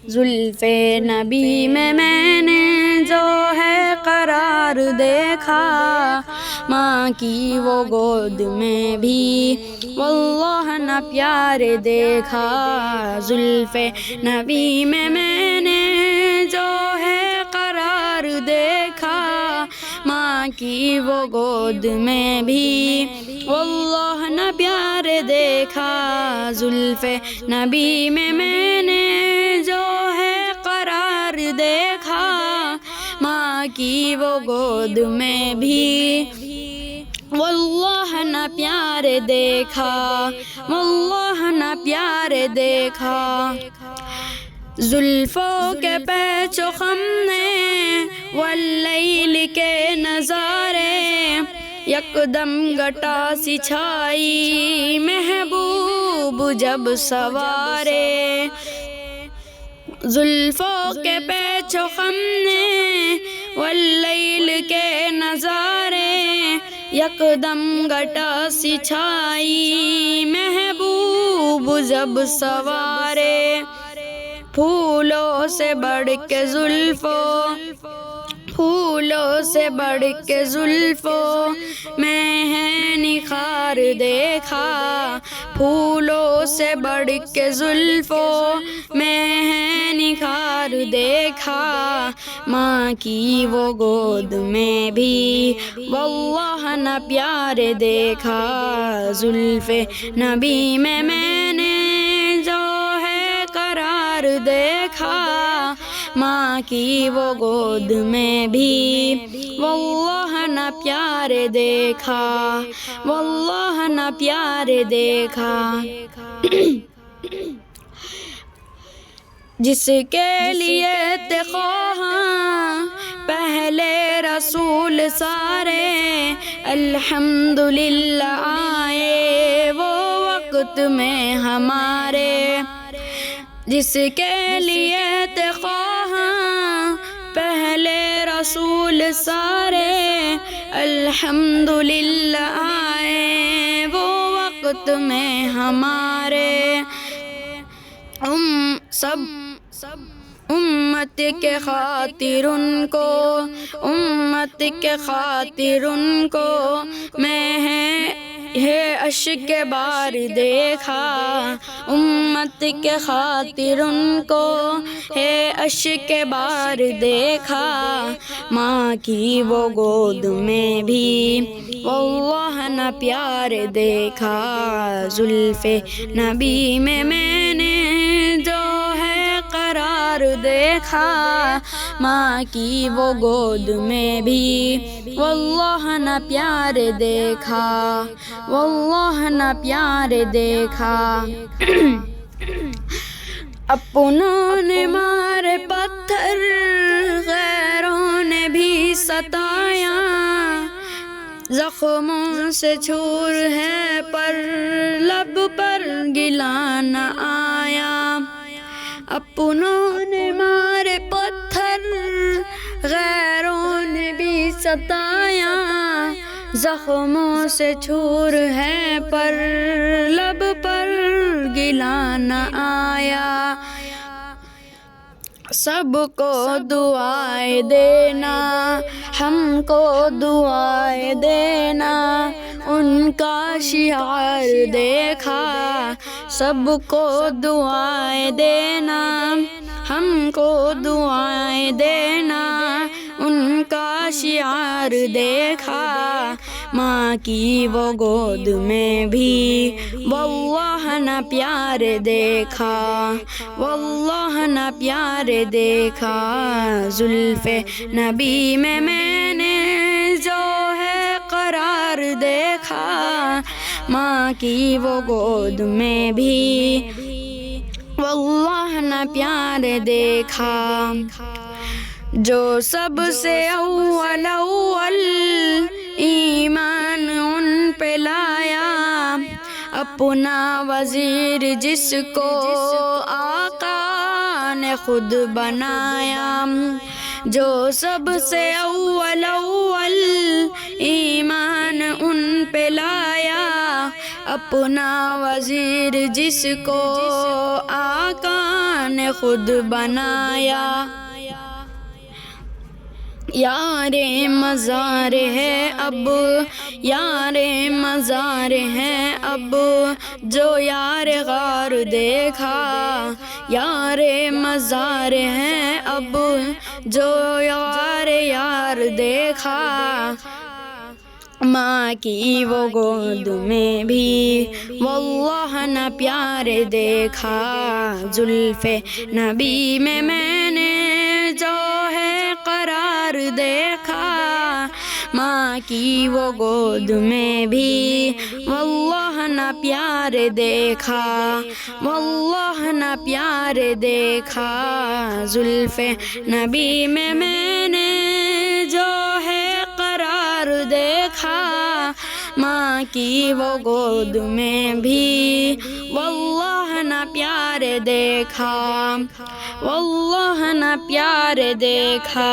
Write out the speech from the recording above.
زلف نبی میں نے جو ہے قرار دیکھا، ماں کی وہ گود میں بھی واللہ نہ پیار دیکھا۔ زلف نبی میں نے جو ہے قرار دیکھا، ماں کی وہ گود میں بھی واللہ نہ پیار دیکھا۔ زلف نبی میں نے جو ہے قرار دیکھا، ماں کی وہ گود میں بھی واللہ نہ پیار دیکھا، واللہ نہ پیار دیکھا۔ زلفوں کے پیچ و خم نے واللیل کے نظارے، یکدم گھٹا سی چھائی محبوب جب سوارے۔ زلفوں کے پیچ و خم نے واللیل کے نظارے، یکدم گھٹا سی چھائی محبوب جب سوارے۔ پھولوں سے بڑھ کے زلفوں، پھولوں سے بڑھ کے زلفوں میں ہے نکھار دیکھا، پھولوں سے بڑھ کے زلفوں میں ہے نکھار دیکھا۔ ماں کی وہ گود میں بھی واللہ نہ پیار دیکھا۔ زلف نبی میں نے جو ہے قرار دیکھا، ماں کی وہ گود میں بھی واللہ نہ پیار دیکھا، واللہ نہ پیار دیکھا۔ جس کے لیے تھے خواہاں پہلے رسول سارے، الحمدللہ آئے وہ وقت میں ہمارے۔ جس کے لیے تھے خواہاں پہلے رسول سارے، الحمدللہ آئے وہ وقت میں ہمارے۔ سب امت کے خاطر ان کو، امت کے خاطر ان کو میں ہے اشک بار دیکھا، امت کے خاطر ان کو ہے اشک بار دیکھا۔ ماں کی وہ گود میں بھی واللہ نہ پیار دیکھا۔ زلف نبی میں نے جو ہے قرار دیکھا، ماں کی وہ گود میں بھی واللہ نہ پیار دیکھا، واللہ نہ پیار دیکھا۔ اپنوں نے مارے پتھر غیروں نے بھی ستایا، زخموں سے چور ہے پر لب پر گلا نہ آیا۔ اپنوں نے مارے پتھر غیروں نے بھی ستایا، زخموں سے چور ہے پر لب پر گلا نہ آیا۔ سب کو دعائیں دینا، ہم کو دعائیں دینا، ان کا شعار دیکھا۔ سب کو دعائیں دینا، ہم کو دعائیں دینا، ان کا شعار دیکھا۔ ماں کی وہ گود میں بھی واللہ نہ پیار دیکھا، واللہ نہ پیار دیکھا۔ زلف نبی میں نے جو ہے قرار دیکھا، ماں کی وہ گود میں بھی واللہ نہ پیار دیکھا۔ جو سب سے اول ایمان ان پہ لایا، اپنا وزیر جس کو آقا نے خود بنایا۔ جو سب سے اول ایمان ان پہ لایا، اپنا وزیر جس کو آقا نے خود بنایا. یار مزار ہے اب، یار مزار ہے اب، جو یار غار دیکھا. یار مزار ہے اب، جو یار دیکھا. ماں کی وہ گود میں بھی واللہ نہ پیار دیکھا. زلف نبی میں نے جو ہے قرار دیکھا. ماں کی وہ گود میں بھی واللہ نہ پیار دیکھا، واللہ نہ پیار دیکھا. زلف نبی میں نے جو ہے قرار دیکھا. ماں کی وہ گود میں بھی واللہ نہ پیار دیکھا، واللہ نہ پیار دیکھا.